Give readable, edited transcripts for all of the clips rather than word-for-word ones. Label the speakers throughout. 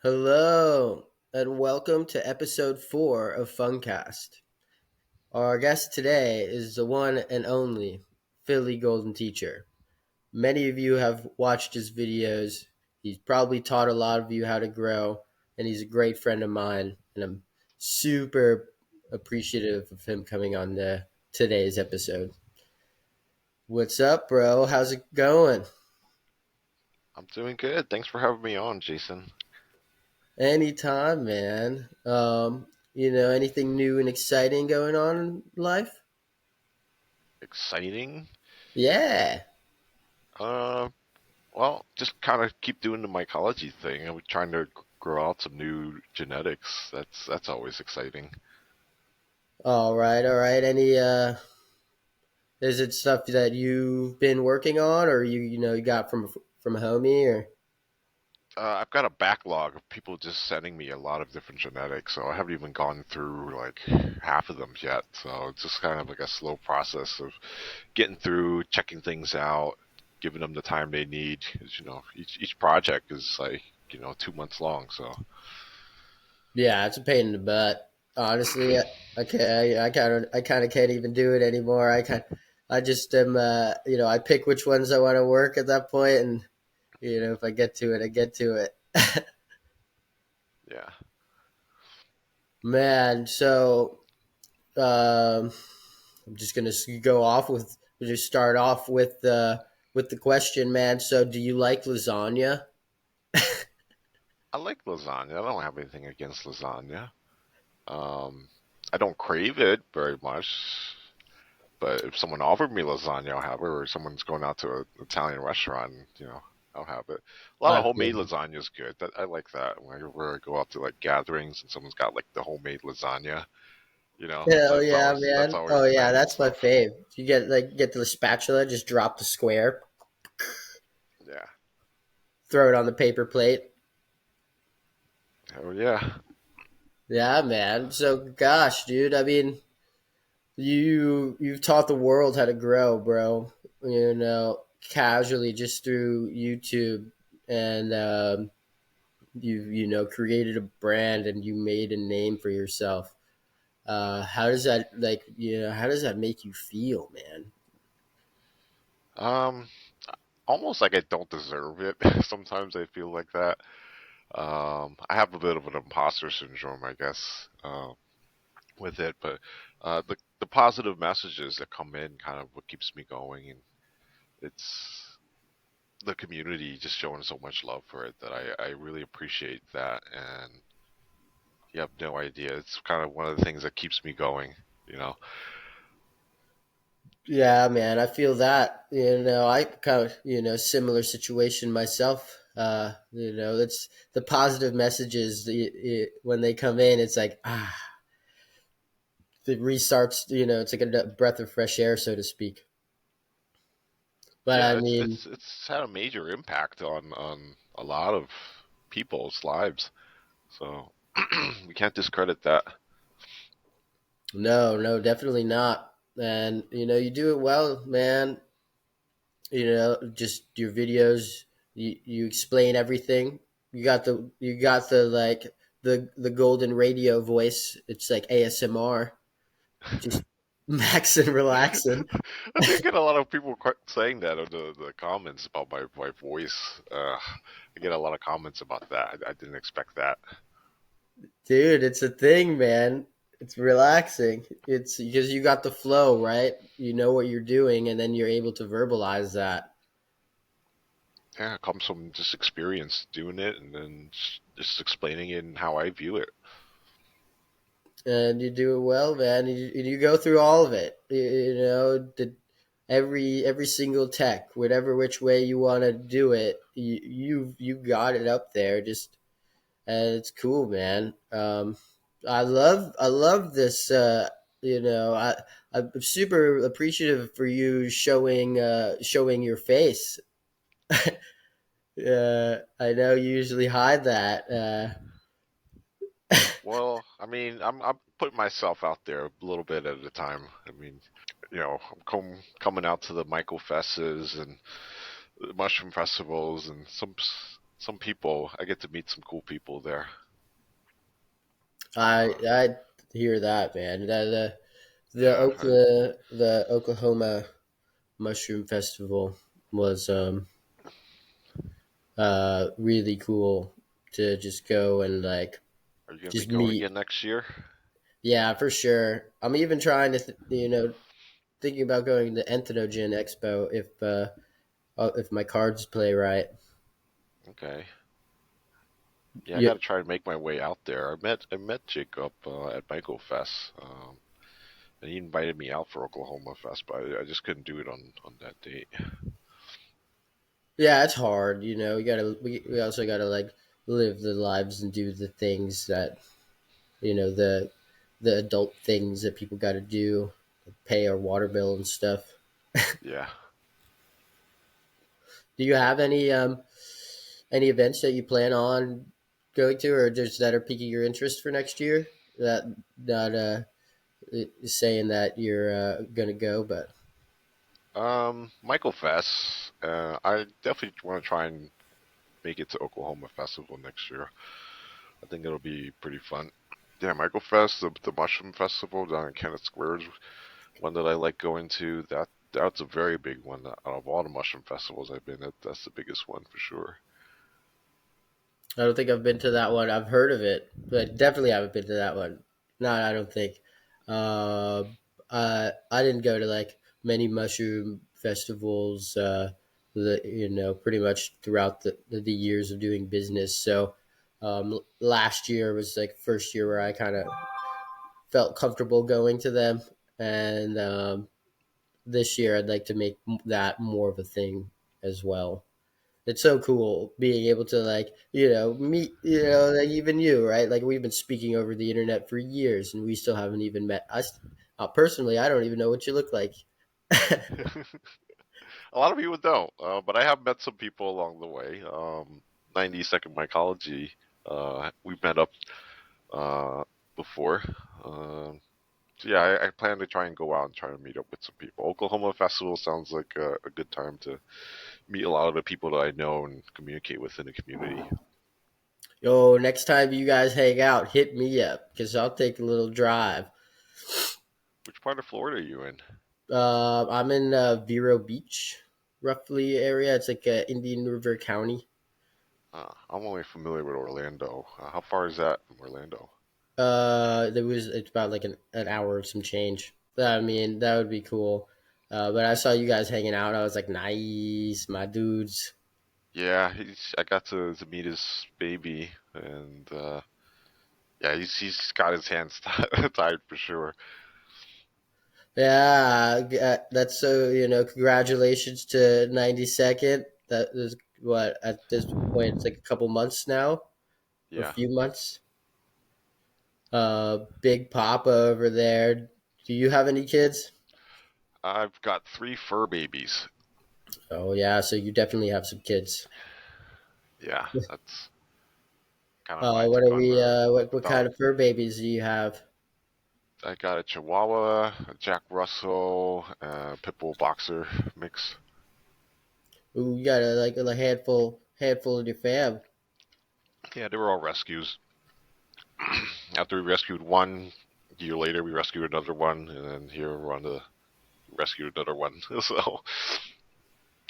Speaker 1: Hello, and welcome to episode 4 of Funcast. Our guest today is the one and only Philly Golden Teacher. Many of you have watched his videos. He's probably taught a lot of you how to grow, and he's a great friend of mine. And I'm super appreciative of him coming on today's episode. What's up, bro? How's it going?
Speaker 2: I'm doing good. Thanks for having me on, Jason.
Speaker 1: Anytime, man. Anything new and exciting going on in life?
Speaker 2: Exciting.
Speaker 1: Yeah.
Speaker 2: Uh, well, just kind of keep doing the mycology thing. I'm trying to grow out some new genetics. That's always exciting.
Speaker 1: All right, all right. Any is it stuff that you've been working on or you got from a homie or
Speaker 2: I've got a backlog of people just sending me a lot of different genetics, so I haven't even gone through like half of them yet. So it's just kind of like a slow process of getting through, checking things out, giving them the time they need. 'Cause, each project is like 2 months long. So
Speaker 1: yeah, it's a pain in the butt. Honestly, I can't I kind of can't even do it anymore. I just am I pick which ones I want to work at that point and if I get to it, I get to it.
Speaker 2: yeah.
Speaker 1: Man, so um I'm just gonna go off with just start off with the question, man. So, do you like lasagna?
Speaker 2: I like lasagna. I don't have anything against lasagna. Um, I don't crave it very much, but if someone offered me lasagna, I'll have it. Or someone's going out to an Italian restaurant, I'll have it. A lot
Speaker 1: I
Speaker 2: of homemade
Speaker 1: feel
Speaker 2: lasagna is good. I like that. Whenever I go out to like gatherings and someone's got like the homemade lasagna,
Speaker 1: hell
Speaker 2: that's
Speaker 1: yeah,
Speaker 2: always
Speaker 1: man. Oh yeah,
Speaker 2: nice and
Speaker 1: that's my
Speaker 2: stuff.
Speaker 1: fave. You get the spatula, just drop the square,
Speaker 2: Yeah.
Speaker 1: throw it on the paper plate.
Speaker 2: Oh yeah.
Speaker 1: Yeah, man. So, gosh, dude. I mean, you've taught the world how to grow, bro. Casually just through YouTube, and you created a brand and you made a name for yourself. How does that how does that make you feel, man?
Speaker 2: Um, Almost like I don't deserve it. Sometimes I feel like that. I have a bit of an imposter syndrome, I guess, with it, but the positive messages that come in kind of what keeps me going, and it's the community just showing so much love for it that I really appreciate that, and you have no idea. It's kind of one of the things that keeps me going, you know.
Speaker 1: Yeah, man, I feel that. I kind of similar situation myself. It's the positive messages when they come in. It's like it restarts. It's like a breath of fresh air, so to speak. But I
Speaker 2: Yeah,
Speaker 1: mean,
Speaker 2: it's had a major impact on a lot of people's lives, so we can't discredit that.
Speaker 1: no, no, definitely not. And you do it well, man. Just your videos, you explain everything. You got the like the golden radio voice. It's like ASMR, just max and relaxing.
Speaker 2: I did get a lot of people saying that in the comments about my voice. I get a lot of comments about that. I didn't expect that.
Speaker 1: Dude, it's a thing, man. It's relaxing. It's because you got the flow, right? You know what you're doing, and then you're able to verbalize that.
Speaker 2: Yeah, it comes from just experience doing it and then just explaining it and how I view it.
Speaker 1: And you do it well, man. You go through all of it. Every single tech, whatever which way you want to do it, you got it up there. Just and it's cool, man. I love this. I'm super appreciative for you showing your face. I know you usually hide that.
Speaker 2: Well, I mean, I'm putting myself out there a little bit at a time. I mean, I'm coming out to the myco fests and the mushroom festivals and some people. I get to meet some cool people there.
Speaker 1: I
Speaker 2: Uh,
Speaker 1: I hear that, man.
Speaker 2: yeah,
Speaker 1: The Oklahoma Mushroom Festival was really cool to just go and like
Speaker 2: are you gonna be
Speaker 1: just
Speaker 2: going
Speaker 1: meet.
Speaker 2: again next year?
Speaker 1: Yeah, for sure. I'm even trying to thinking about going to Entheogen Expo if my cards play right.
Speaker 2: Okay. Yeah, I
Speaker 1: Yeah,
Speaker 2: got to try and make my way out there. I met Jacob at Myco Fest, and he invited me out for Oklahoma Fest, but I just couldn't do it on that date.
Speaker 1: yeah, it's hard. We also gotta like live the lives and do the things that you know the adult things that people got to do, like pay our water bill and stuff.
Speaker 2: Yeah.
Speaker 1: Do you have any events that you plan on going to, or just that are piquing your interest for next year? That is saying that you're gonna go, but
Speaker 2: Michael Fest. I definitely want to try and make it to Oklahoma Festival next year. I think it'll be pretty fun. Yeah, Michael Fest, the Mushroom Festival down in Kennett Square is one that I like going to. That's a very big one. Out of all the mushroom festivals I've been at, that's the biggest one for sure.
Speaker 1: I don't think I've been to that one. I've heard of it, but definitely haven't been to that one. No, I don't think. Uh, I didn't go to like many mushroom festivals. Pretty much throughout the years of doing business. So last year was like first year where I kind of felt comfortable going to them, and this year I'd like to make that more of a thing as well. It's so cool being able to like meet like even you, right? Like we've been speaking over the internet for years and we still haven't even met. Personally, I don't even know what you look like.
Speaker 2: A lot of people don't, but I have met some people along the way. 90-second mycology. We've met up uh, before. Um, so yeah, I plan to try and go out and try to meet up with some people. Oklahoma Festival sounds like a good time to meet a lot of the people that I know and communicate with in the community.
Speaker 1: Yo, next time you guys hang out, hit me up because I'll take a little drive.
Speaker 2: Which part of Florida are you in?
Speaker 1: I'm in Vero Beach, roughly area. It's like Indian River County.
Speaker 2: I'm only familiar with Orlando. How far is that from Orlando?
Speaker 1: It's about like an hour and some change. I mean, that would be cool. But I saw you guys hanging out. I was like, nice, my dudes.
Speaker 2: Yeah, I got to meet his baby, and yeah, he's got his hands tied for sure.
Speaker 1: Yeah, that's so, congratulations to 92nd. That is what, at this point, it's like a couple months now, or a
Speaker 2: Yeah,
Speaker 1: few months. Big Papa over there. Do you have any kids?
Speaker 2: I've got three fur babies.
Speaker 1: Oh, yeah, so you definitely have some kids.
Speaker 2: Yeah, that's kind of why I
Speaker 1: What
Speaker 2: took
Speaker 1: are
Speaker 2: on
Speaker 1: we,
Speaker 2: the
Speaker 1: what kind
Speaker 2: dog.
Speaker 1: of fur babies do you have?
Speaker 2: I got a Chihuahua, a Jack Russell, Pit Bull Boxer mix.
Speaker 1: Ooh, you got a handful in your fam.
Speaker 2: Yeah, they were all rescues. After we rescued one, a year later we rescued another one, and then here we're on the rescue another one. So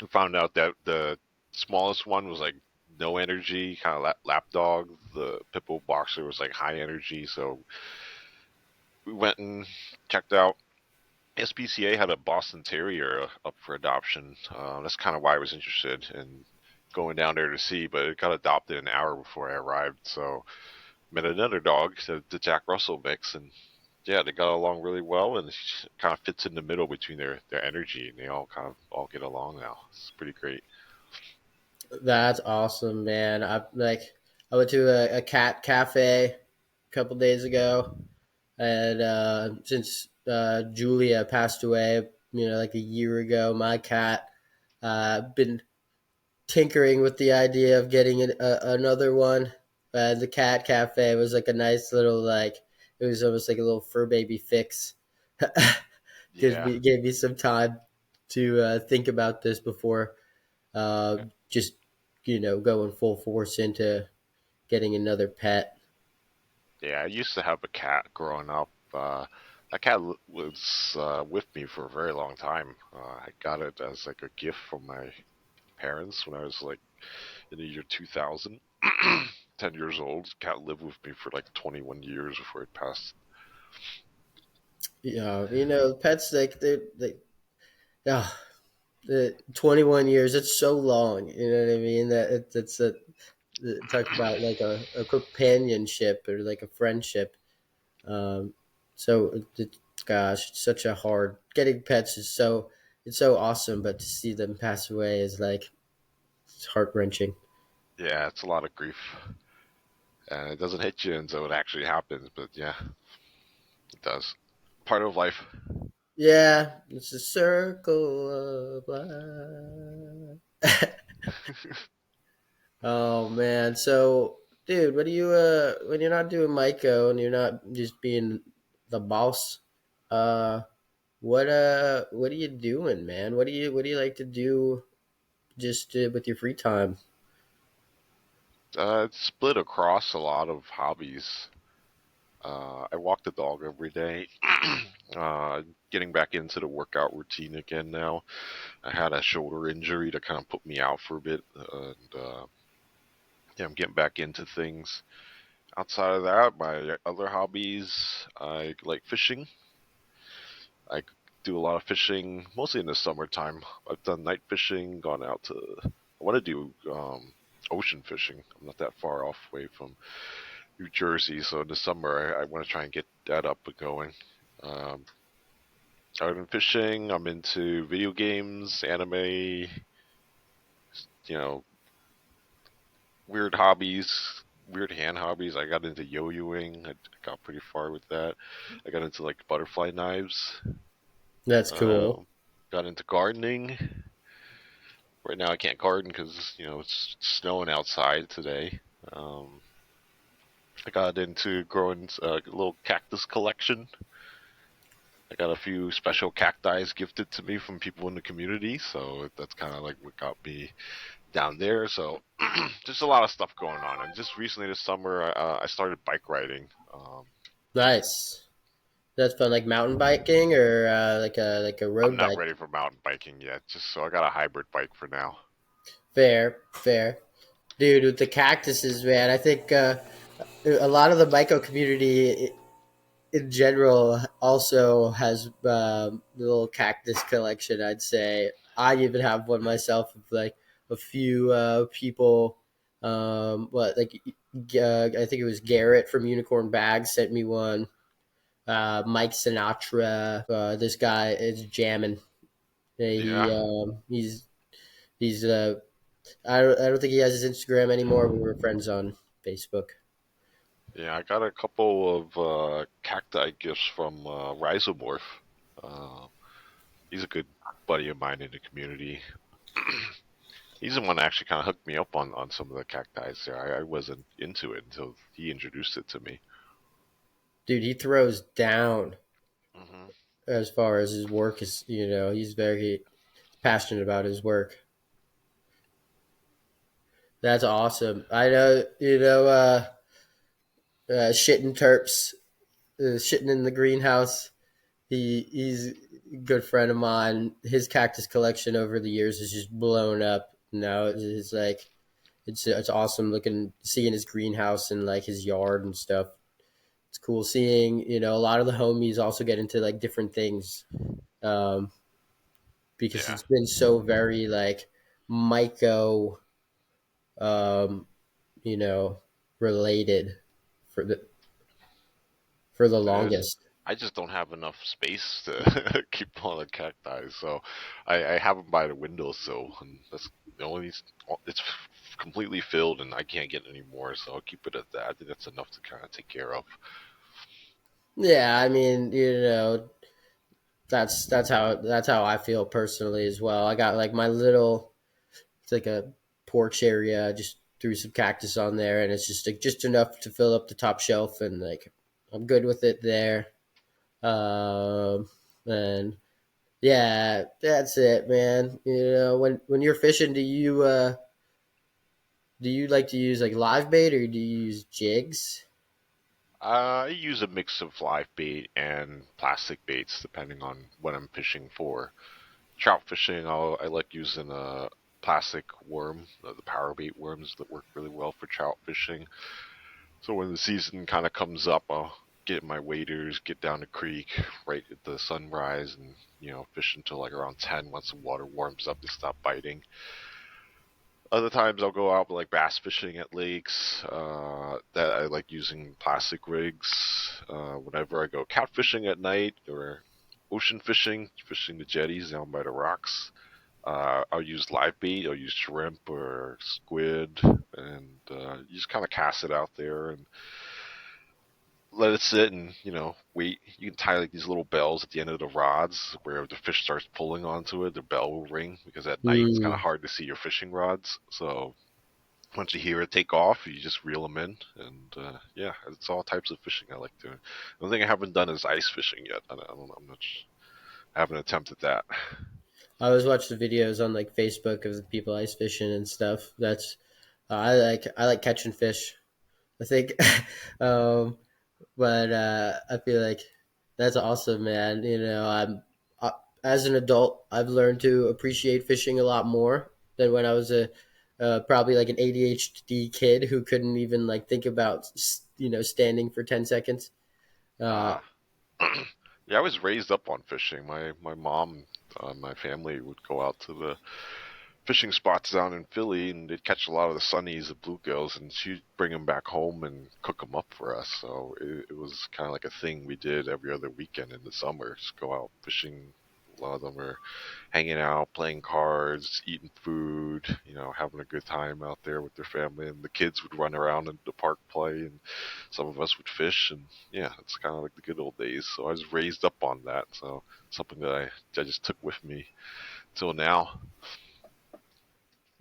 Speaker 2: we found out that the smallest one was like no energy, kind of lap dog. The pit bull boxer was like high energy. So we went and checked out. SPCA had a Boston Terrier up for adoption. That's kind of why I was interested in going down there to see, but it got adopted an hour before I arrived. So met another dog, the Jack Russell mix, and yeah, they got along really well, and it kind of fits in the middle between their energy, and they all kind of all get along now. It's pretty great.
Speaker 1: That's awesome, man. I went to a cat cafe a couple days ago, and since Julia passed away, like a year ago, my cat been tinkering with the idea of getting another one. The cat cafe was like a nice little like it was almost like a little fur baby fix.
Speaker 2: Yeah,
Speaker 1: Gave me some time to think about this before just going full force into getting another pet.
Speaker 2: Yeah, I used to have a cat growing up. That cat was with me for a very long time. I got it as like a gift from my parents when I was like in the year 2000. 10 years old. Cat lived with me for like 21 years before it passed.
Speaker 1: Yeah, pets like ah, the 21 years. It's so long. You know what I mean? That it's a talk about like a companionship or like a friendship. Um, so gosh, it's such a hard getting pets is so it's so awesome, but to see them pass away is like it's heart wrenching.
Speaker 2: Yeah, it's a lot of grief. And it doesn't hit you until it actually happens, but yeah, it does. Part of life.
Speaker 1: Yeah, it's a circle of life. Oh man, so dude, what do you when you're not doing Myco and you're not just being the boss, uh what are you doing, man? What do you like to do just with your free time?
Speaker 2: It's split across a lot of hobbies. I walk the dog every day. Getting back into the workout routine again now. I had a shoulder injury that kind of put me out for a bit, and yeah, I'm getting back into things. Outside of that, my other hobbies, I like fishing. I do a lot of fishing, mostly in the summertime. I've done night fishing, gone out to. I want to do ocean fishing. I'm not that far off away from New Jersey, so in the summer I want to try and get that up and going. Um, I've been fishing. I'm into video games, anime, you know, weird hobbies, weird hand hobbies. I got into yo-yoing. I got pretty far with that. I got into like butterfly knives.
Speaker 1: That's cool.
Speaker 2: Um, got into gardening. Right now I can't garden because it's snowing outside today. Um, I got into growing a little cactus collection. I got a few special cacti gifted to me from people in the community, so that's kind of like what got me down there. So just a lot of stuff going on. And just recently this summer, I started bike riding.
Speaker 1: Nice. That's fun, like mountain biking or like a
Speaker 2: I'm
Speaker 1: road
Speaker 2: not
Speaker 1: bike.
Speaker 2: ready for mountain biking yet, just so I got a hybrid bike for now.
Speaker 1: Fair, fair, dude. With the cactuses, man, I think a lot of the myco community in general also has a little cactus collection. I'd say I even have one myself. Of like a few people, what like I think it was Garrett from Unicorn Bags sent me one. Mike Sinatra, this guy is jamming.
Speaker 2: Yeah,
Speaker 1: He's I don't think he has his Instagram anymore, but we're friends on Facebook.
Speaker 2: yeah, I got a couple of cacti gifts from Rhizomorph. Uh, he's a good buddy of mine in the community. He's the one that actually kind of hooked me up on some of the cacti there. I wasn't into it until he introduced it to me.
Speaker 1: Dude, he throws down
Speaker 2: Hmm.
Speaker 1: as far as his work is. He's very passionate about his work. That's awesome. I know. Shitting terps, shitting in the greenhouse. He's a good friend of mine. His cactus collection over the years has just blown up. It's like it's awesome looking, seeing his greenhouse and like his yard and stuff. It's cool seeing a lot of the homies also get into like different things, um, because
Speaker 2: Yeah,
Speaker 1: it's been so very like myco, um, you know, related for the
Speaker 2: it is.
Speaker 1: longest.
Speaker 2: I just don't have enough space to keep all the cacti, so I have them by the windowsill, and that's the only. It's completely filled, and I can't get any more, so I'll keep it at that. I think that's enough to kind of take care of.
Speaker 1: Yeah, I mean, that's how I feel personally as well. I got like my little, it's like a porch area. I just threw some cactus on there, and it's just like just enough to fill up the top shelf, and like I'm good with it there. And yeah, that's it, man. When you're fishing, do you Do you like to use like live bait or do you use jigs?
Speaker 2: I use a mix of live bait and plastic baits depending on what I'm fishing for. Trout fishing, I like using a plastic worm, the power bait worms that work really well for trout fishing. So when the season kind of comes up, I'll get my waders, get down the creek right at the sunrise, and fish until like around 10 once the water warms up to stop biting. Other times I'll go out like bass fishing at lakes. That I like using plastic rigs. Whenever I go catfishing at night or ocean fishing, fishing the jetties down by the rocks, I'll use live bait. I'll use shrimp or squid, and you just kind of cast it out there and let it sit and wait. You can tie like these little bells at the end of the rods where if the fish starts pulling onto it, the bell will ring because at night it's kind of
Speaker 1: Hmm.
Speaker 2: hard to see your fishing rods. So once you hear it take off, you just reel them in, and yeah, it's all types of fishing I like doing. The only thing I haven't done is ice fishing yet. I don't know. I haven't attempted that.
Speaker 1: I always watch the videos on like Facebook of the people ice fishing and stuff. That's I like catching fish. I think, um, but I feel like that's awesome, man. As an adult, I've learned to appreciate fishing a lot more than when I was a probably like an ADHD kid who couldn't even like think about standing for 10 seconds. Uh,
Speaker 2: Ah, yeah, I was raised up on fishing. My mom, my family would go out to the fishing spots down in Philly, and they'd catch a lot of the sunnies, the bluegills, and she'd bring them back home and cook them up for us. So it was kind of like a thing we did every other weekend in the summer. Just go out fishing. A lot of them are hanging out, playing cards, eating food, having a good time out there with their family. And the kids would run around in the park play, and some of us would fish. And yeah, it's kind of like the good old days. So I was raised up on that. So something that I just took with me till now.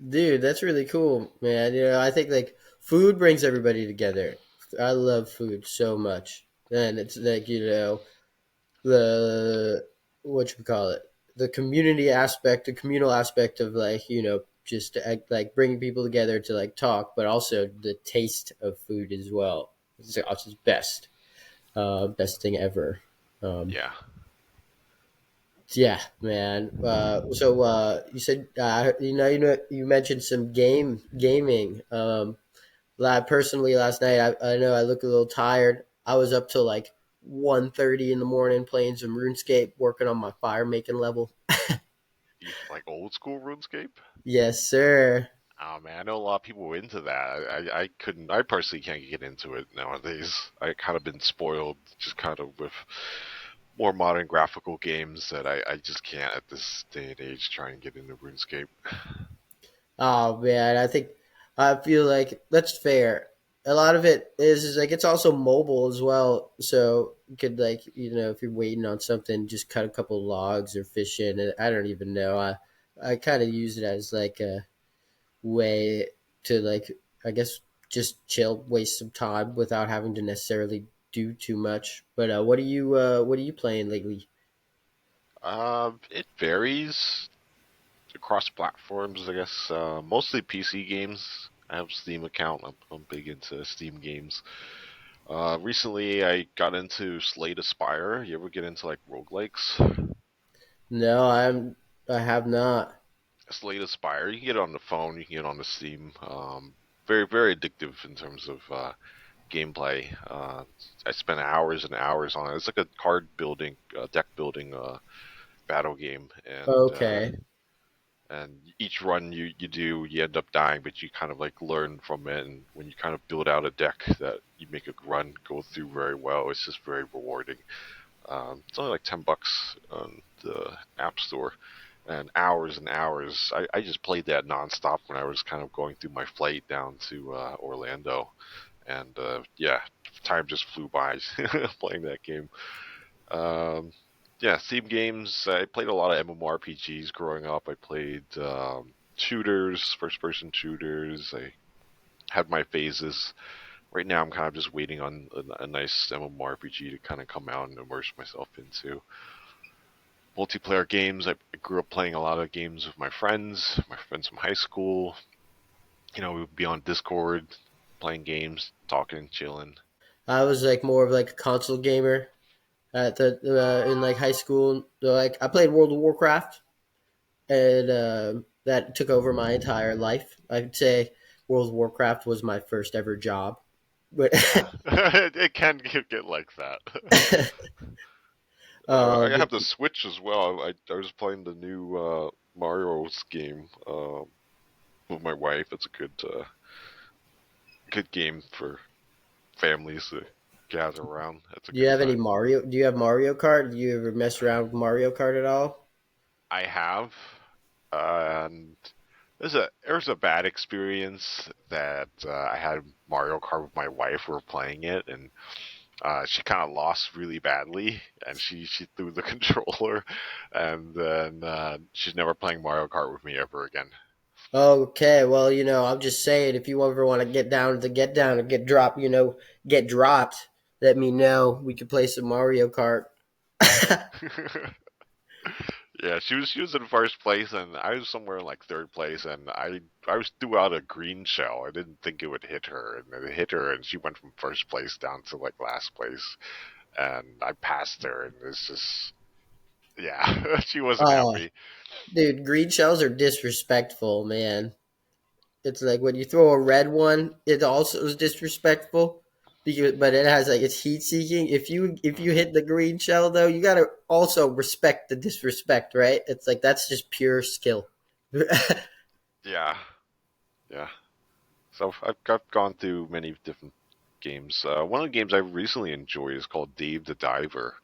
Speaker 1: Dude, that's really cool, man. I think like food brings everybody together. I love food so much, and it's like the what you call it, the community aspect, the communal aspect of like just like bringing people together to like talk, but also the taste of food as well. It's just best, best thing ever. Um,
Speaker 2: Yeah.
Speaker 1: yeah, man. You said you mentioned some gaming. Personally, last night I know I look a little tired. I was up till like 1:30 in the morning playing some RuneScape, working on my fire making level.
Speaker 2: You like old school RuneScape?
Speaker 1: Yes, sir.
Speaker 2: Oh man, I know a lot of people were into that. I couldn't. I personally can't get into it nowadays. I kind of been spoiled, just kind of with more modern graphical games that I just can't at this day and age try and get into RuneScape.
Speaker 1: Oh man, I feel like that's fair. A lot of it is like it's also mobile as well, so you could like if you're waiting on something, just cut a couple logs or fish in. And I don't even know. I kind of use it as like a way to like I guess just chill, waste some time without having to necessarily do too much. But what are you playing lately?
Speaker 2: It varies across platforms, I guess. Mostly PC games. I have a Steam account. I'm big into Steam games. Recently I got into Slay the Spire. You ever get into like roguelikes?
Speaker 1: No, I have not.
Speaker 2: Slay the Spire. You can get it on the phone. You can get it on the Steam. Very very addictive in terms of gameplay. I spent hours and hours on it. It's like a card building, deck building battle game,
Speaker 1: Okay.
Speaker 2: and each run you do, you end up dying, but you kind of like learn from it. And when you kind of build out a deck that you make a run go through very well, it's just very rewarding. It's only like $10 on the App Store, and hours. I just played that nonstop when I was kind of going through my flight down to Orlando, and yeah, time just flew by playing that game. Um, yeah, theme games. I played a lot of MMORPGs growing up. I played shooters, first-person shooters. I had my phases. Right now, I'm kind of just waiting on a nice MMORPG to kind of come out and immerse myself into. Multiplayer games. I grew up playing a lot of games with my friends from high school. We would be on Discord, playing games, talking, chilling.
Speaker 1: I was like more of like a console gamer at the in like high school. So, like I played World of Warcraft, and that took over my entire life. I'd say World of Warcraft was my first ever job. But
Speaker 2: Yeah, it can get like that. I
Speaker 1: but
Speaker 2: have the Switch as well. I was playing the new Mario's game with my wife. It's a good game for families to gather around. It's a
Speaker 1: do you
Speaker 2: good
Speaker 1: have any
Speaker 2: time.
Speaker 1: Mario? Do you have Mario Kart? Do you ever mess around with Mario Kart at all?
Speaker 2: I have, and there's a bad experience that I had Mario Kart with my wife. We were playing it, and she kind of lost really badly, and she threw the controller, and then she's never playing Mario Kart with me ever again.
Speaker 1: Okay, well, I'm just saying, if you ever want to get down and get dropped, get dropped, let me know. We could play some Mario Kart.
Speaker 2: Yeah, she was in first place, and I was somewhere in like third place, and I was threw out a green shell. I didn't think it would hit her, and it hit her, and she went from first place down to like last place, and I passed her, and it's just yeah, she wasn't
Speaker 1: Oh,
Speaker 2: happy.
Speaker 1: dude, green shells are disrespectful, man. It's like when you throw a red one, it also is disrespectful because, but it has like it's heat seeking. If you
Speaker 2: Hmm.
Speaker 1: hit the green shell though, you gotta also respect the disrespect, right? It's like that's just pure skill.
Speaker 2: Yeah, yeah. So I've gone through many different games. One of the games I recently enjoyed is called Dave the Diver.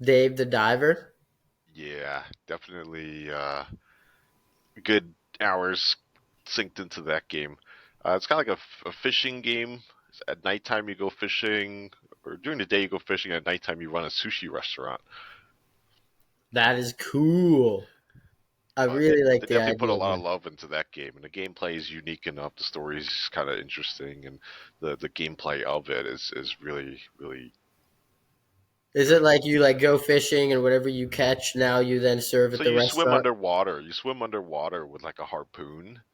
Speaker 1: Dave the Diver.
Speaker 2: Yeah, definitely good hours synced into that game. It's kind of like a fishing game. At nighttime you go fishing, or during the day you go fishing. At nighttime you run a sushi restaurant.
Speaker 1: That is cool. I
Speaker 2: They,
Speaker 1: really like
Speaker 2: they
Speaker 1: the
Speaker 2: definitely put a
Speaker 1: idea of
Speaker 2: lot of
Speaker 1: that.
Speaker 2: love into that game, and the gameplay is unique enough. The story is kind of interesting, and the gameplay of it is really
Speaker 1: Is it
Speaker 2: good.
Speaker 1: like you like go fishing and whatever you catch now you then serve at
Speaker 2: So
Speaker 1: the
Speaker 2: you swim
Speaker 1: restaurant?
Speaker 2: underwater. You swim underwater with like a harpoon,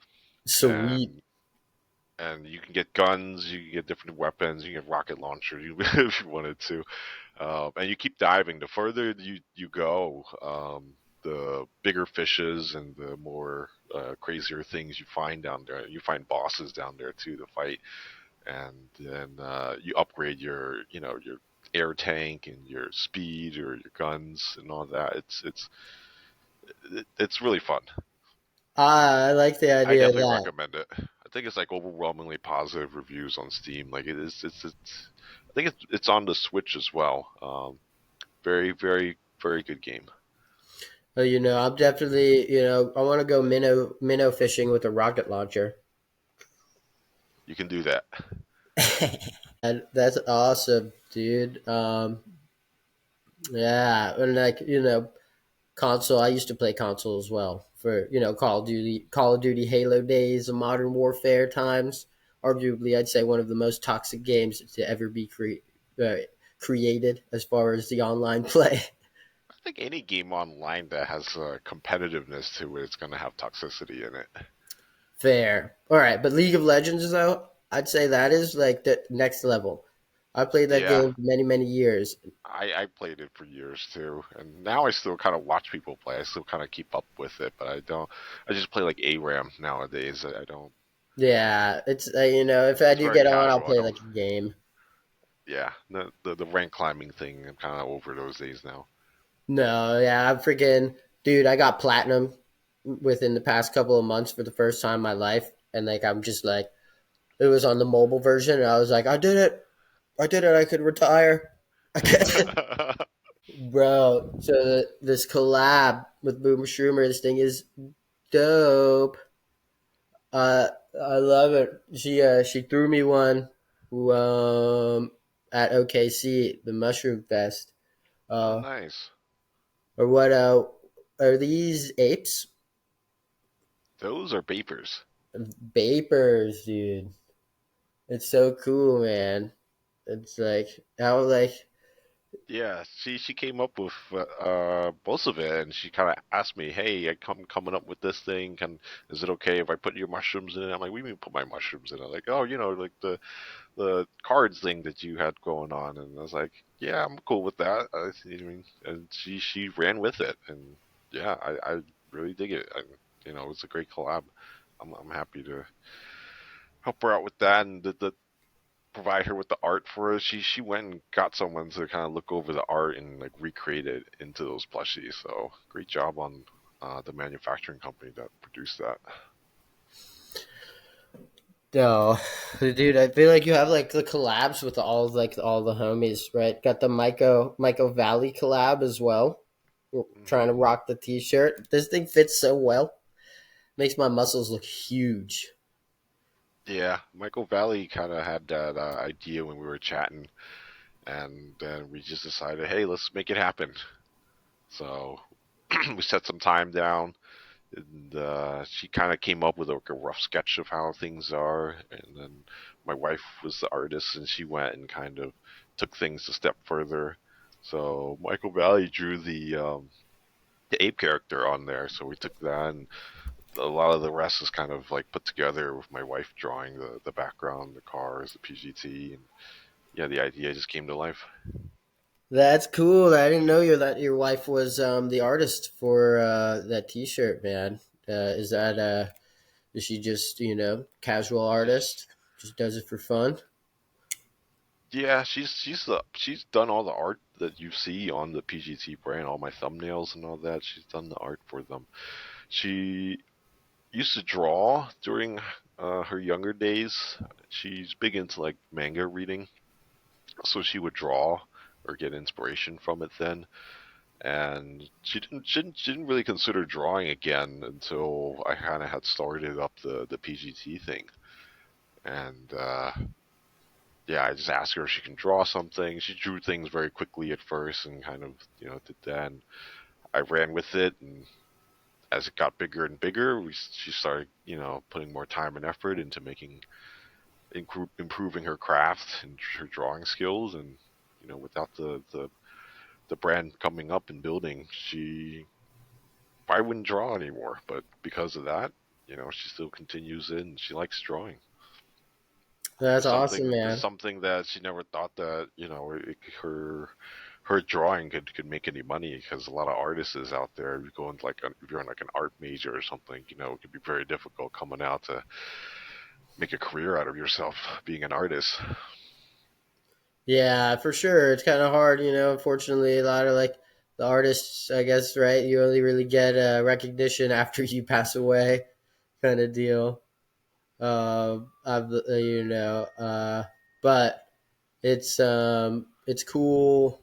Speaker 1: Sweet.
Speaker 2: and you can get guns, you can get different weapons, you can get rocket launchers if you wanted to, and you keep diving. The further you go, the bigger fishes and the more crazier things you find down there. You find bosses down there too to fight, and then you upgrade your air tank and your speed or your guns and all that. It's really fun.
Speaker 1: I like the
Speaker 2: I
Speaker 1: idea of
Speaker 2: definitely
Speaker 1: that.
Speaker 2: recommend it. I think it's like overwhelmingly positive reviews on Steam. Like it is, it's. I think it's on the Switch as well. Very, very, very good game.
Speaker 1: I'm definitely, I want to go minnow fishing with a rocket launcher.
Speaker 2: You can do that.
Speaker 1: That's awesome, dude. Yeah, and like console. I used to play console as well for Call of Duty, Halo days, and Modern Warfare times. Arguably, I'd say one of the most toxic games to ever be created as far as the online play.
Speaker 2: I think any game online that has competitiveness to it, it's going to have toxicity in it.
Speaker 1: Fair. All right, but League of Legends though, I'd say that is like the next level. I played that
Speaker 2: Yeah,
Speaker 1: game for many, many years.
Speaker 2: I played it for years too, and now I still kind of watch people play. I still kind of keep up with it, but I don't. I just play like ARAM nowadays. I don't.
Speaker 1: Yeah, it's if I
Speaker 2: It's
Speaker 1: do
Speaker 2: very
Speaker 1: get on, I'll
Speaker 2: casual. I
Speaker 1: play
Speaker 2: don't.
Speaker 1: like a game.
Speaker 2: Yeah, the rank climbing thing. I'm kind of over those days now.
Speaker 1: No, yeah, I'm freaking dude. I got platinum within the past couple of months for the first time in my life, and like I'm just like it was on the mobile version, and I was like, I did it, I did it. I could retire, I could, bro. So this collab with Boomer Schumer, this thing is dope. Uh, I love it. She threw me one, at OKC, the Mushroom Fest.
Speaker 2: Oh,
Speaker 1: Uh,
Speaker 2: nice.
Speaker 1: or what? Are these apes?
Speaker 2: Those are vapors.
Speaker 1: Vapors, dude. It's so cool, man. It's like how like
Speaker 2: Yeah, she came up with most of it, and she kind of asked me, "Hey, coming up with this thing. Can is it okay if I put your mushrooms in it?" I'm like, "We mean put my mushrooms in it?" Like, "Oh, like the cards thing that you had going on," and I was like, "Yeah, I'm cool with that." I mean, and she ran with it, and yeah, I really dig it. It's a great collab. I'm happy to help her out with that, and the provide her with the art for it. She went and got someone to kind of look over the art and like recreate it into those plushies. So great job on the manufacturing company that produced that.
Speaker 1: No, dude, I feel like you have like the collabs with all the homies, right? Got the Myco Valley collab as well. We're trying
Speaker 2: Hmm.
Speaker 1: to rock the T-shirt. This thing fits so well, makes my muscles look huge.
Speaker 2: Yeah, Michael Valley kind of had that idea when we were chatting, and then we just decided, hey, let's make it happen. So we set some time down, and she kind of came up with like a rough sketch of how things are, and then my wife was the artist, and she went and kind of took things a step further. So Michael Valley drew the ape character on there, so we took that, and a lot of the rest is kind of like put together with my wife drawing the background, the cars, the PGT, and yeah, the idea just came to life.
Speaker 1: That's cool. I didn't know your wife was the artist for that T-shirt, man. Is that is she just casual artist? Just does it for fun?
Speaker 2: Yeah, she's done all the art that you see on the PGT brand, all my thumbnails and all that. She's done the art for them. She used to draw during her younger days. She's big into like manga reading, so she would draw or get inspiration from it then. And she didn't really consider drawing again until I kind of had started up the PGT thing. And yeah, I just asked her if she can draw something. She drew things very quickly at first and kind of did that. And I ran with it, and as it got bigger and bigger, she started putting more time and effort into improving her craft and her drawing skills. And without the brand coming up and building, she probably wouldn't draw anymore. But because of that, she still continues it, and she likes drawing.
Speaker 1: That's
Speaker 2: It's
Speaker 1: awesome,
Speaker 2: something it's
Speaker 1: man.
Speaker 2: something that she never thought that her drawing could make any money, because a lot of artists is out there. If you go into if you're in like an art major or something, it can be very difficult coming out to make a career out of yourself being an artist.
Speaker 1: Yeah, for sure. It's kind of hard, Unfortunately, a lot of like the artists, I guess, right? You only really get recognition after you pass away, kind of deal. I've, but it's cool.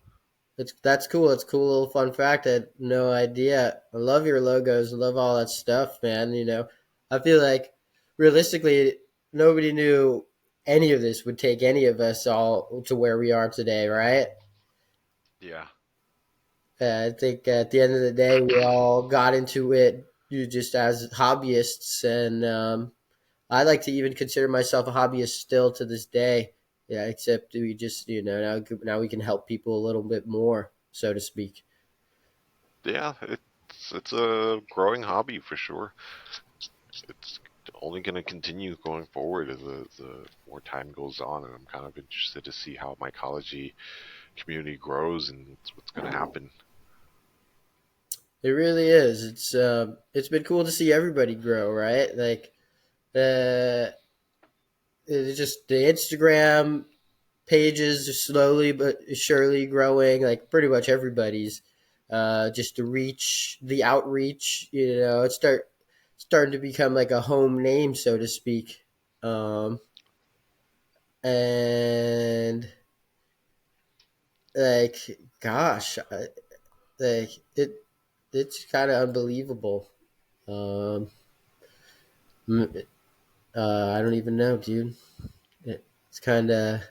Speaker 1: That's cool. It's a cool little fun fact. I had no idea. I love your logos. I love all that stuff, man. I feel like realistically, nobody knew any of this would take any of us all to where we are today, right?
Speaker 2: Yeah,
Speaker 1: I think at the end of the day, we all got into it you just as hobbyists, and I like to even consider myself a hobbyist still to this day. Yeah, except we just now we can help people a little bit more, so to speak.
Speaker 2: yeah, it's a growing hobby for sure. It's only going to continue going forward as the more time goes on, and I'm kind of interested to see how mycology community grows and what's going to happen.
Speaker 1: It really is. It's been cool to see everybody grow, right? Like uh, it's just the Instagram pages are slowly but surely growing. Like pretty much everybody's. Just the outreach. It's starting to become like a home name, so to speak. Um, and like, gosh, like it's kind of unbelievable. Um, I don't even know, dude. It's kind of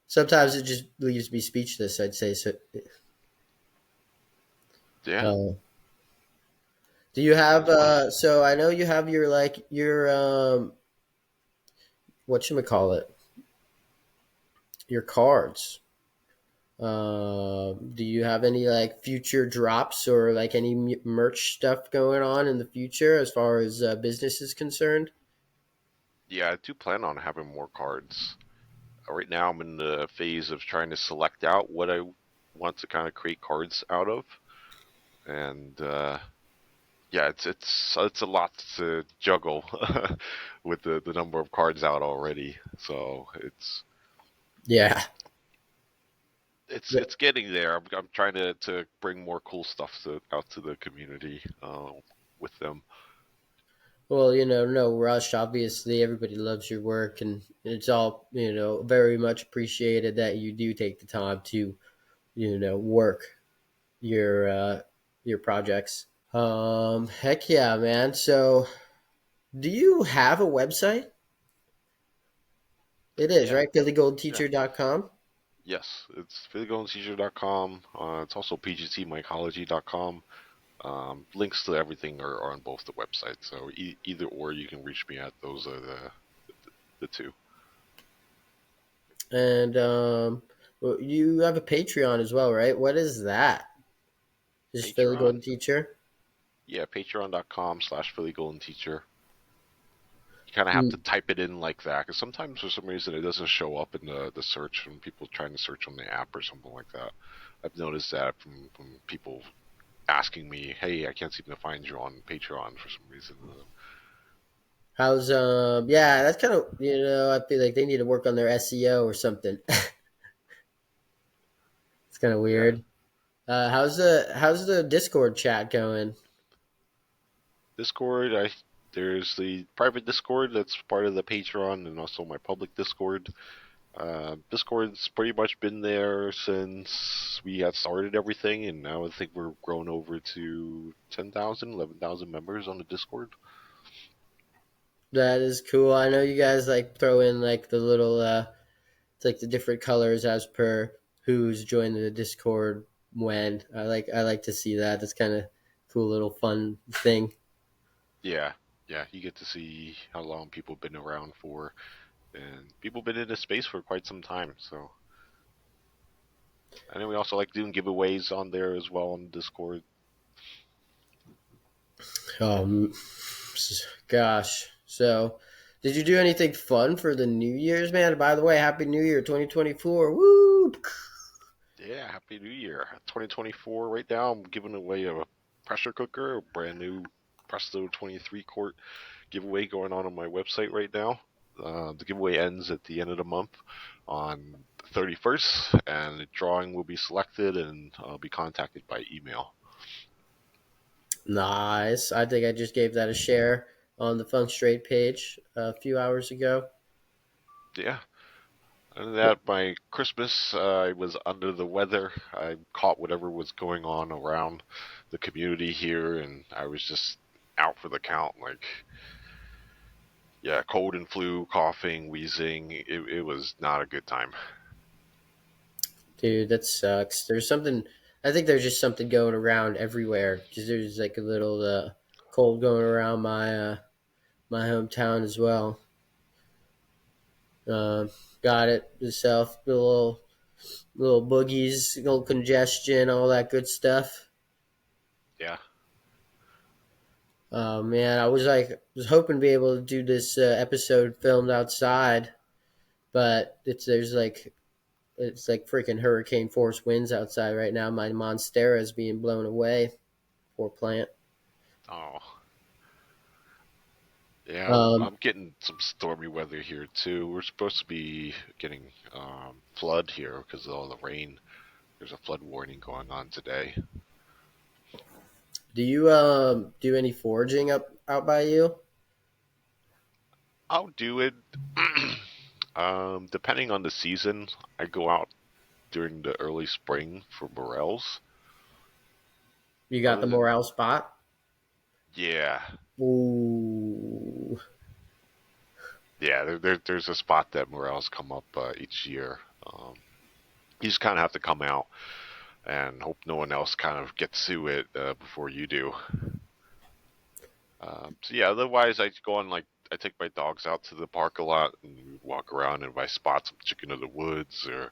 Speaker 1: sometimes it just leaves me speechless. I'd say so.
Speaker 2: Yeah,
Speaker 1: Uh, do you have?
Speaker 2: it's
Speaker 1: So I know you have your what should we call it? Your cards. Do you have any like future drops or like any merch stuff going on in the future as far as business is concerned?
Speaker 2: Yeah, I do plan on having more cards. Right now, I'm in the phase of trying to select out what I want to kind of create cards out of, and yeah, it's a lot to juggle with the number of cards out already. So
Speaker 1: Yeah.
Speaker 2: it's getting there. I'm trying to bring more cool stuff out to the community with them.
Speaker 1: Well, no rush. Obviously, everybody loves your work, and it's all, very much appreciated that you do take the time to, work your projects. Heck yeah, man. So, do you have a website? It is,
Speaker 2: Yeah,
Speaker 1: right?
Speaker 2: yeah.
Speaker 1: phillygoldteacher.com.
Speaker 2: Yes, it's phillygoldteacher.com. It's also pgtmycology.com. Links to everything are on both the websites, so either or you can reach me at. Those are the two.
Speaker 1: And well, you have a Patreon as well, right? What is that? Just Philly
Speaker 2: Patreon,
Speaker 1: Golden Teacher?
Speaker 2: yeah, patreon.com/phillygoldenteacher. You kind of have to
Speaker 1: Mm.
Speaker 2: type it in like that, because sometimes for some reason it doesn't show up in the search when people trying to search on the app or something like that. I've noticed that from people asking me, "Hey, I can't seem to find you on Patreon for some reason."
Speaker 1: How's yeah, that's kind of, I feel like they need to work on their SEO or something. It's kind of
Speaker 2: Yeah,
Speaker 1: weird. How's the Discord chat going?
Speaker 2: Discord. There's the private Discord that's part of the Patreon, and also my public Discord. Discord's pretty much been there since we had started everything, and now I think we're grown over to 10,000, 11,000 members on the Discord.
Speaker 1: That is cool. I know you guys like throw in like the little it's like the different colors as per who's joined the Discord when. I like to see that. That's kind of cool little fun thing.
Speaker 2: Yeah, yeah, you get to see how long people have been around for, and people have been in this space for quite some time. So, and then we also like doing giveaways on there as well on Discord.
Speaker 1: Um, gosh. So, did you do anything fun for the New Year's, man? By the way, Happy New Year, 2024. Woo!
Speaker 2: Yeah, Happy New Year, 2024. Right now, I'm giving away a pressure cooker, a brand new Presto 23 quart giveaway going on my website right now. The giveaway ends at the end of the month on the 31st, and the drawing will be selected, and I'll be contacted by email.
Speaker 1: Nice. I think I just gave that a share on the Funk Straight page a few hours ago.
Speaker 2: Yeah. And that by Christmas, I was under the weather. I caught whatever was going on around the community here, and I was just out for the count. Like, yeah, cold and flu, coughing, wheezing. It was not a good time.
Speaker 1: Dude, that sucks. There's something. I think there's just something going around everywhere because there's like a little cold going around my hometown as well. Uh, got it yourself. The little boogies, little congestion, all that good stuff.
Speaker 2: Yeah.
Speaker 1: Oh man, I was hoping to be able to do this episode filmed outside, but it's like freaking hurricane force winds outside right now. My monstera is being blown away. Poor plant.
Speaker 2: Oh, yeah.
Speaker 1: Um,
Speaker 2: I'm getting some stormy weather here too. We're supposed to be getting flood here because of all the rain. There's a flood warning going on today.
Speaker 1: do you do any foraging up out by you?
Speaker 2: I'll do it. Depending on the season, I go out during the early spring for morels.
Speaker 1: You got
Speaker 2: Other
Speaker 1: the
Speaker 2: than
Speaker 1: morale spot?
Speaker 2: yeah,
Speaker 1: Ooh,
Speaker 2: yeah, there's a spot that morels come up each year. You just kind of have to come out and hope no one else kind of gets to it before you do. So yeah, otherwise I go on like I take my dogs out to the park a lot and we walk around, and if I spot some chicken of the woods or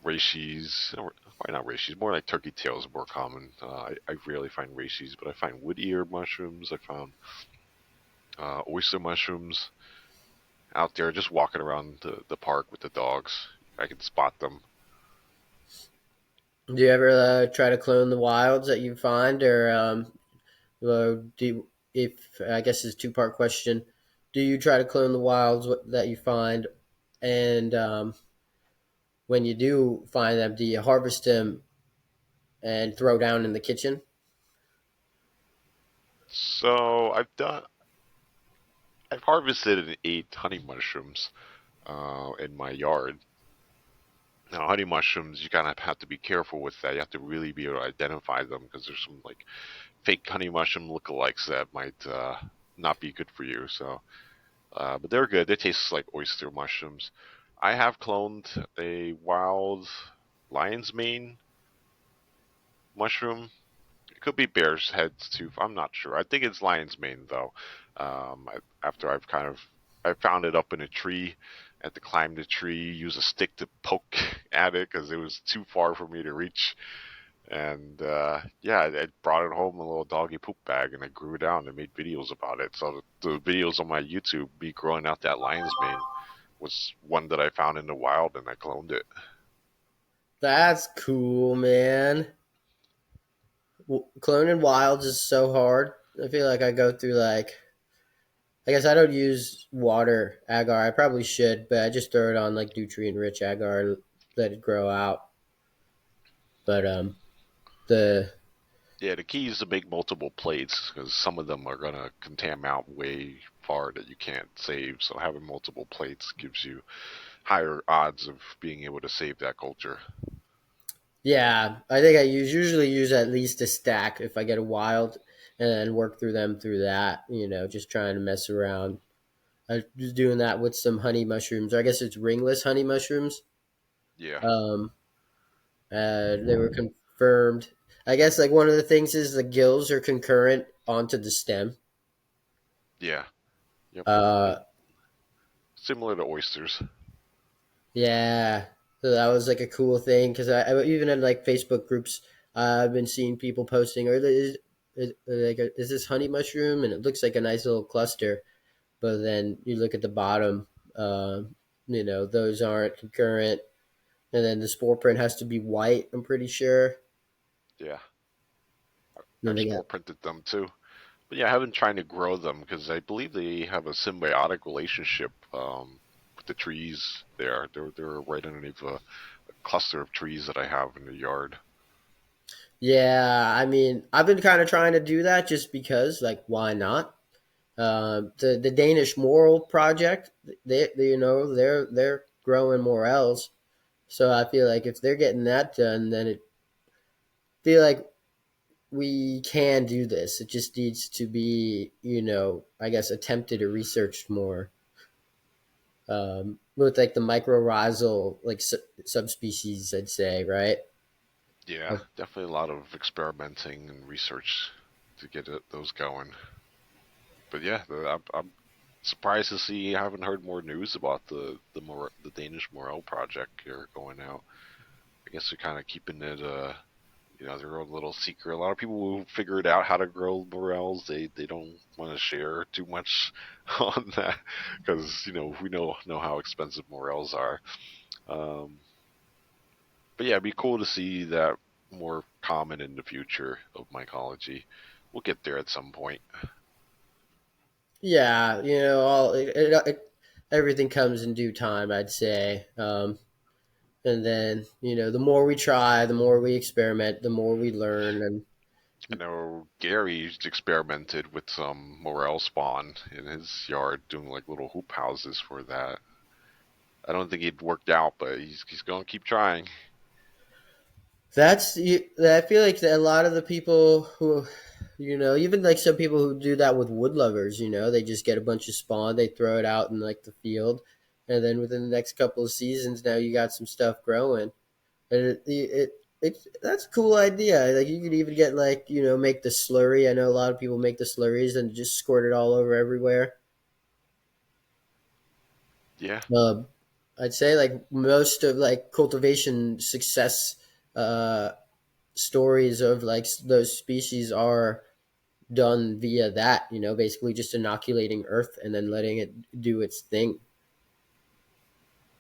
Speaker 2: Reishi, why not reishi? More like turkey tails are more common. I rarely find reishi, but I find wood ear mushrooms. I found oyster mushrooms out there just walking around the park with the dogs. I can spot them.
Speaker 1: Do you ever try to clone the wilds that you find, or do you, if I guess it's a two-part question? Do you try to clone the wilds that you find, and when you do find them, do you harvest them and throw down in the kitchen?
Speaker 2: So I've harvested and ate honey mushrooms in my yard. Now, honey mushrooms, you kind of have to be careful with that. You have to really be able to identify them because there's some like fake honey mushroom lookalikes that might not be good for you. So, but they're good. They taste like oyster mushrooms. I have cloned a wild lion's mane mushroom. It could be bear's heads too. I'm not sure. I think it's lion's mane though. After I found it up in a tree, I had to climb the tree, use a stick to poke at it because it was too far for me to reach. And yeah, I brought it home in a little doggy poop bag, and I grew it out and made videos about it. So the videos on my YouTube, me growing out that lion's mane, was one that I found in the wild, and I cloned it.
Speaker 1: That's cool, man. Cloning wilds is so hard. I feel like I go through like I guess I don't use water agar. I probably should, but I just throw it on like nutrient rich agar and let it grow out. But the
Speaker 2: Yeah, the key is to make multiple plates because some of them are gonna contam out way far that you can't save. So having multiple plates gives you higher odds of being able to save that culture.
Speaker 1: yeah, I think usually use at least a stack if I get a wild, and then work through them through that. Just trying to mess around. I was doing that with some honey mushrooms. Or I guess it's ringless honey mushrooms.
Speaker 2: Yeah,
Speaker 1: Um, they were confirmed. I guess like one of the things is the gills are concurrent onto the stem.
Speaker 2: yeah, yep.
Speaker 1: Uh,
Speaker 2: It, similar to oysters.
Speaker 1: yeah, so that was like a cool thing because I even in like Facebook groups, I've been seeing people posting, or is this honey mushroom, and it looks like a nice little cluster, but then you look at the bottom, those aren't concurrent, and then the spore print has to be white. I'm pretty sure.
Speaker 2: Yeah,
Speaker 1: Then
Speaker 2: I've
Speaker 1: they got
Speaker 2: spore printed them too. But yeah, I haven't tried to grow them because I believe they have a symbiotic relationship with the trees there. They're right underneath a cluster of trees that I have in the yard.
Speaker 1: Yeah, I mean, I've been kind of trying to do that just because, like, why not? The Danish Moral Project, they're growing morels, so I feel like if they're getting that done, then it feel like we can do this. It just needs to be, I guess, attempted or researched more. With like the mycorrhizal like subspecies, I'd say, right?
Speaker 2: Yeah, definitely a lot of experimenting and research to get those going. But yeah, I'm surprised to see I haven't heard more news about the Danish Morel project here going out. I guess they're kind of keeping it their own little secret. A lot of people who figured out how to grow morels, they don't want to share too much on that because we know how expensive morels are. Um, but yeah, it'd be cool to see that more common in the future of mycology. We'll get there at some point.
Speaker 1: Yeah, everything comes in due time, I'd say. And then the more we try, the more we experiment, the more we learn, and
Speaker 2: I know Gary experimented with some morel spawn in his yard, doing like little hoop houses for that. I don't think it worked out, but he's gonna keep trying.
Speaker 1: I feel like a lot of the people who, even like some people who do that with wood lovers, they just get a bunch of spawn, they throw it out in like the field, and then within the next couple of seasons, now you got some stuff growing, and it's that's a cool idea. Like you could even get like make the slurry. I know a lot of people make the slurries and just squirt it all over everywhere.
Speaker 2: Yeah,
Speaker 1: Um, I'd say like most of like cultivation success uh, stories of like those species are done via that. Basically just inoculating Earth and then letting it do its thing.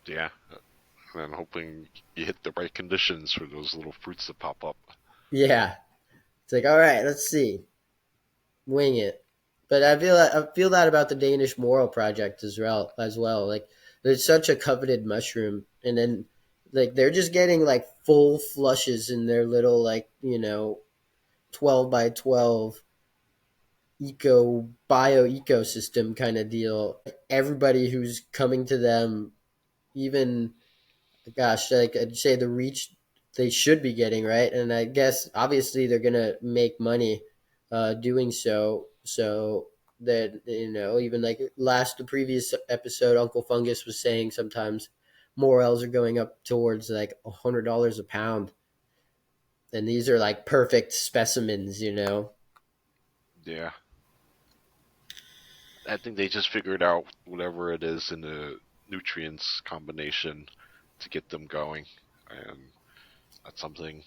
Speaker 2: Yeah, and then hoping you hit the right conditions for those little fruits to pop up.
Speaker 1: Yeah, it's like all right, let's see, wing it. But I feel that about the Danish Moral Project as well. Like, there's such a coveted mushroom, and then like they're just getting like full flushes in their little like 12 by 12 ecosystem kind of deal. Everybody who's coming to them, even gosh, like I'd say the reach they should be getting, right? And I guess obviously they're gonna make money doing so. So that even like the previous episode, Uncle Fungus was saying sometimes morels are going up towards like $100 a pound, and these are like perfect specimens.
Speaker 2: Yeah, I think they just figured out whatever it is in the nutrients combination to get them going, and that's something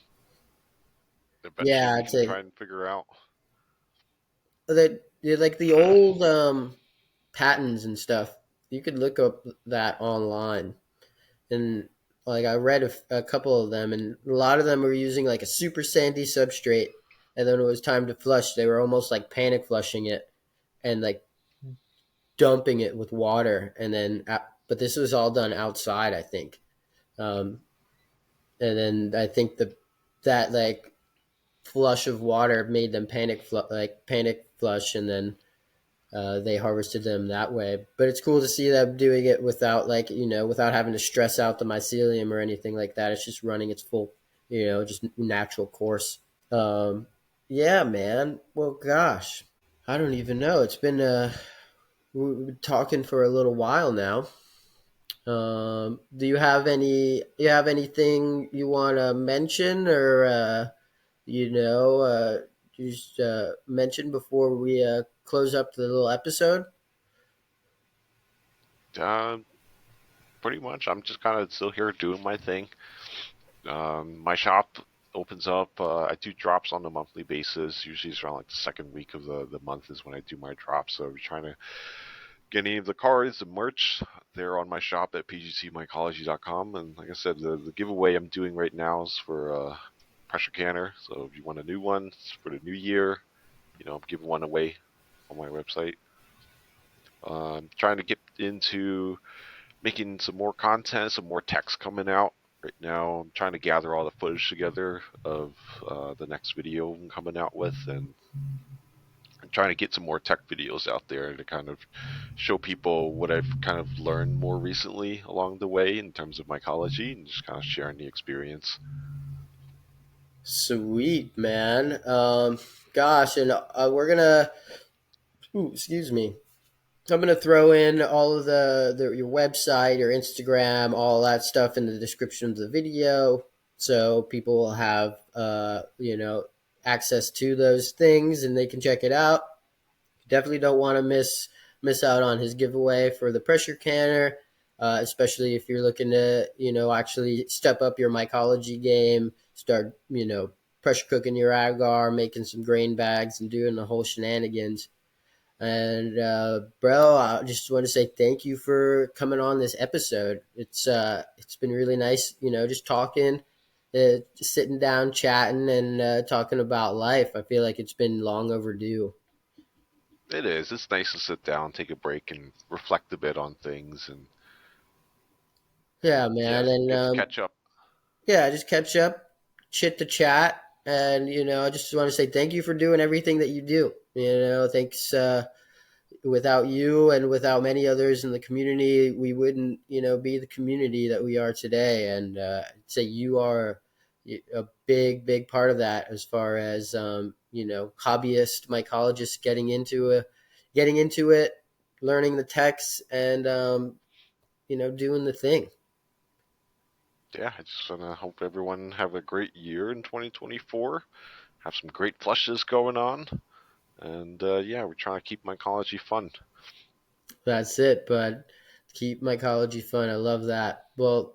Speaker 2: eventually
Speaker 1: Yeah,
Speaker 2: we
Speaker 1: I'd
Speaker 2: can try
Speaker 1: say
Speaker 2: and figure out.
Speaker 1: that like the old patents and stuff. You could look up that online, and like I read a couple of them, and a lot of them were using like a super sandy substrate, and then when it was time to flush, they were almost like panic flushing it and like dumping it with water, and then but this was all done outside, I think. Um, and then I think that like flush of water made them panic flush, and then they harvested them that way. But it's cool to see them doing it without without having to stress out the mycelium or anything like that. It's just running its full, just natural course. Um, yeah, man. Well, gosh, I don't even know. It's been we've been talking for a little while now. Do you have anything you want to mention or you know just mention before we close up the little episode?
Speaker 2: Uh, Pretty much, I'm just kind of still here doing my thing. My shop opens up. I do drops on a monthly basis. Usually, it's around like the second week of the month is when I do my drops. So, we're trying to get any of the cards and merch there on my shop at pgcmycology.com. And like I said, the giveaway I'm doing right now is for pressure canner. So, if you want a new one for the new year, I'm giving one away on my website. Trying to get into making some more content, some more text coming out. Right now, I'm trying to gather all the footage together of the next video I'm coming out with, and I'm trying to get some more tech videos out there to kind of show people what I've kind of learned more recently along the way in terms of mycology and just kind of sharing the experience.
Speaker 1: Sweet, man. Gosh, and we're gonna. Ooh, excuse me. I'm gonna throw in all of your website, your Instagram, all that stuff in the description of the video, so people will have access to those things and they can check it out. Definitely don't want to miss out on his giveaway for the pressure canner, especially if you're looking to actually step up your mycology game, start pressure cooking your agar, making some grain bags, and doing the whole shenanigans. And bro, I just want to say thank you for coming on this episode. It's been really nice, just talking, just sitting down, chatting, and talking about life. I feel like it's been long overdue.
Speaker 2: It is. It's nice to sit down, take a break, and reflect a bit on things,
Speaker 1: Yeah,
Speaker 2: and yeah,
Speaker 1: man, and
Speaker 2: get to catch up.
Speaker 1: yeah, just catch up, chit to chat, and I just want to say thank you for doing everything that you do. Thanks. Without you and without many others in the community, we wouldn't, be the community that we are today. And I'd say you are a big, big part of that as far as hobbyist mycologists getting into it, learning the texts, and doing the thing.
Speaker 2: Yeah, I just want to hope everyone have a great year in 2024. Have some great flushes going on. And yeah, we're trying to keep mycology fun.
Speaker 1: That's it. But Keep mycology fun. I love that. Well,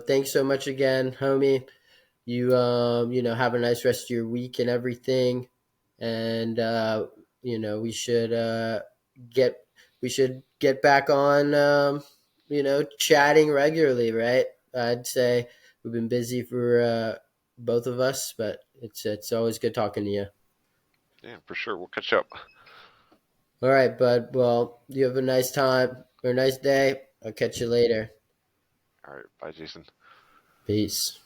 Speaker 1: thanks so much again, homie. You have a nice rest of your week and everything. And we should get we should get back on chatting regularly, right? I'd say we've been busy for both of us, but it's always good talking to you.
Speaker 2: Yeah, for sure. We'll catch up.
Speaker 1: All right, bud. Well, you have a nice time or a nice day. I'll catch you later.
Speaker 2: All right. Bye, Jason.
Speaker 1: Peace.